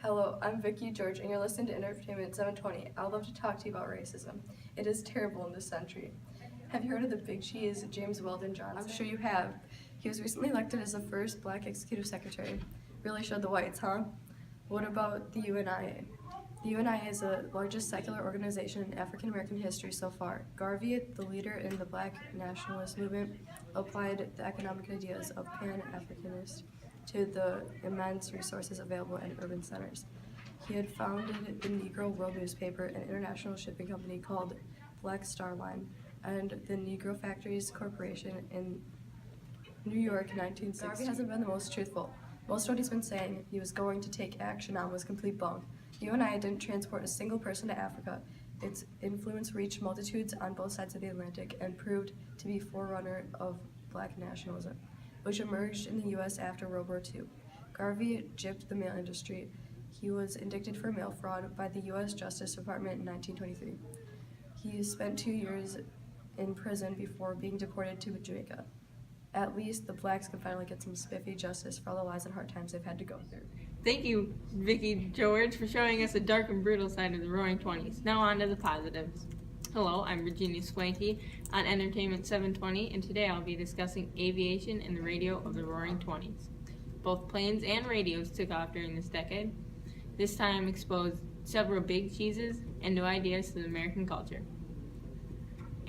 Hello, I'm Vicky George, and you're listening to Entertainment 720. I'd love to talk to you about racism. It is terrible in this century. Have you heard of the Big Cheese, James Weldon Johnson? I'm sure you have. He was recently elected as the first black executive secretary. Really showed the whites, huh? What about the UNIA? The UNIA is the largest secular organization in African American history so far. Garvey, the leader in the black nationalist movement, applied the economic ideas of Pan-Africanists to the immense resources available in urban centers. He had founded the Negro World newspaper, an international shipping company called Black Star Line, and the Negro Factories Corporation in New York in 1960. Garvey hasn't been the most truthful. Most of what he's been saying he was going to take action on was complete bunk. The UNIA didn't transport a single person to Africa. Its influence reached multitudes on both sides of the Atlantic and proved to be forerunner of black nationalism, which emerged in the U.S. after World War II. Garvey gypped the mail industry. He was indicted for mail fraud by the U.S. Justice Department in 1923. He spent 2 years in prison before being deported to Jamaica. At least the blacks can finally get some spiffy justice for all the lies and hard times they've had to go through. Thank you, Vicky George, for showing us a dark and brutal side of the Roaring Twenties. Now on to the positives. Hello, I'm Virginia Swanky on Entertainment 720, and today I'll be discussing aviation and the radio of the Roaring Twenties. Both planes and radios took off during this decade. This time exposed several big cheeses and new ideas to the American culture.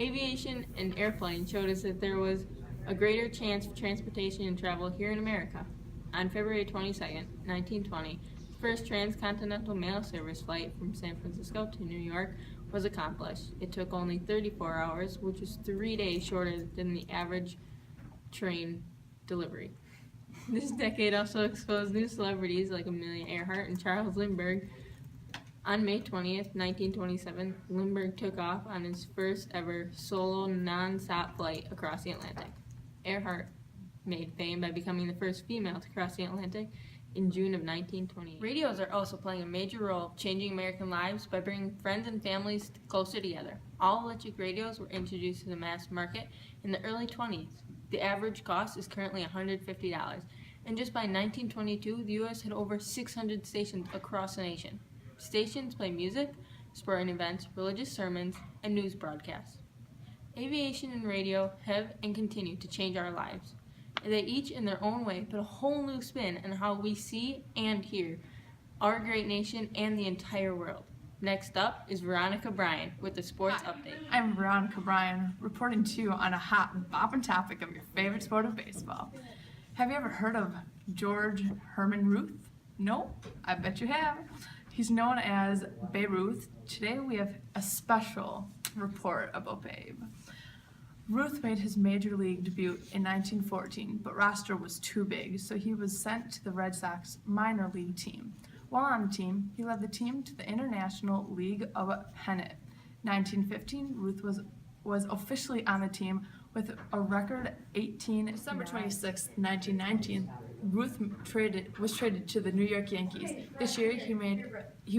Aviation and airplanes showed us that there was a greater chance for transportation and travel here in America. On February 22nd, 1920, the first transcontinental mail service flight from San Francisco to New York was accomplished. It took only 34 hours, which is 3 days shorter than the average train delivery. This decade also exposed new celebrities like Amelia Earhart and Charles Lindbergh. On May 20th, 1927, Lindbergh took off on his first ever solo non-stop flight across the Atlantic. Earhart made fame by becoming the first female to cross the Atlantic in June of 1928. Radios are also playing a major role changing American lives by bringing friends and families closer together. All electric radios were introduced to the mass market in the early 20s. The average cost is currently $150, and just by 1922, the U.S. had over 600 stations across the nation. Stations play music, sporting events, religious sermons, and news broadcasts. Aviation and radio have and continue to change our lives. They each, in their own way, put a whole new spin on how we see and hear our great nation and the entire world. Next up is Veronica Bryan with the sports update. I'm Veronica Bryan, reporting to you on a hot and bopping topic of your favorite sport of baseball. Have you ever heard of George Herman Ruth? No? I bet you have. He's known as Babe Ruth. Today we have a special report about Babe. Ruth made his major league debut in 1914, but roster was too big, so he was sent to the Red Sox minor league team. While on the team, he led the team to the International League of Pennant. 1915, Ruth was officially on the team with a record 18. December 26, 1919, Ruth was traded to the New York Yankees. This year, he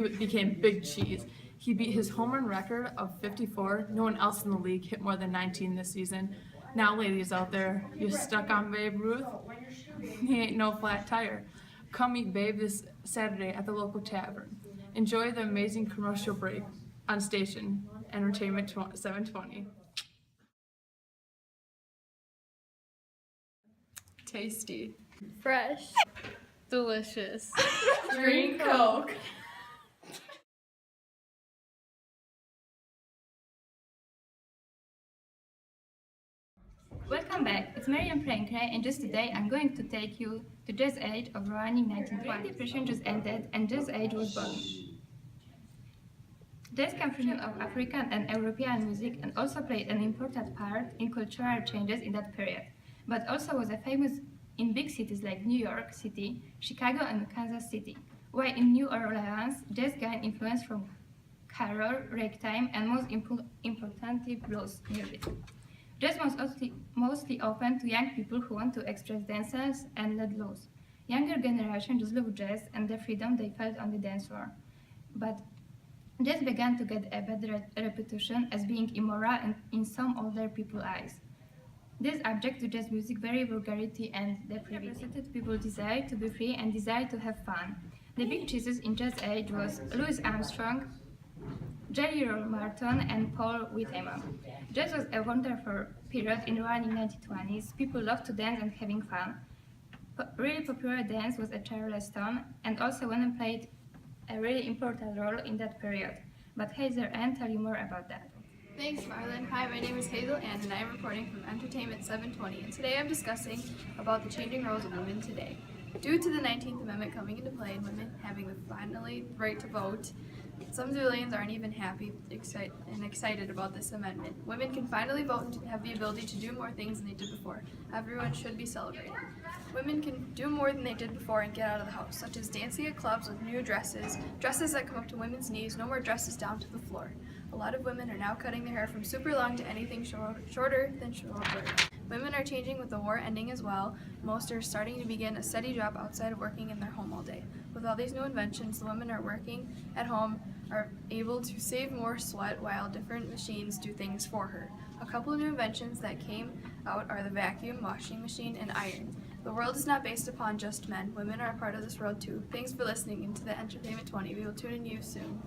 became Big Cheese. He beat his home run record of 54. No one else in the league hit more than 19 this season. Now, ladies out there, you stuck on Babe Ruth? He ain't no flat tire. Come meet Babe this Saturday at the local tavern. Enjoy the amazing commercial break on station Entertainment 720. Tasty. Fresh. Delicious. Drink Coke. Welcome back, it's Miriam Prankray, and just today I'm going to take you to Jazz Age of running 1920. Great Depression just ended and Jazz Age was born. Jazz came fusion of African and European music and also played an important part in cultural changes in that period, but also was famous in big cities like New York City, Chicago and Kansas City, while in New Orleans, jazz gained influence from carol, ragtime and most importantly blues music. Jazz was mostly open to young people who want to express themselves and let loose. Younger generation just loved jazz and the freedom they felt on the dance floor. But jazz began to get a bad reputation as being immoral in some older people's eyes. This object to jazz music very vulgarity and depravity. Represented people's desire to be free and desire to have fun. The big cheeses in jazz age was Louis Armstrong, Jerry Roll Martin, and Paul Whittemore. Jazz was a wonderful period in the early 1920s. People loved to dance and having fun. Really popular dance was a Charleston, and also women played a really important role in that period. But Hazel Ann tell you more about that. Thanks, Marlon. Hi, my name is Hazel Ann, and I am reporting from Entertainment 720. And today I'm discussing about the changing roles of women today. Due to the 19th Amendment coming into play and women having the finally right to vote, some civilians aren't even happy and excited about this amendment. Women can finally vote and have the ability to do more things than they did before. Everyone should be celebrated. Women can do more than they did before and get out of the house, such as dancing at clubs with new dresses, dresses that come up to women's knees, no more dresses down to the floor. A lot of women are now cutting their hair from super long to anything shorter than shoulder. Women are changing with the war ending as well. Most are starting to begin a steady job outside of working in their home all day. With all these new inventions, the women are working at home, are able to save more sweat while different machines do things for her. A couple of new inventions that came out are the vacuum, washing machine, and iron. The world is not based upon just men. Women are a part of this world too. Thanks for listening into the Entertainment 20. We will tune in you soon.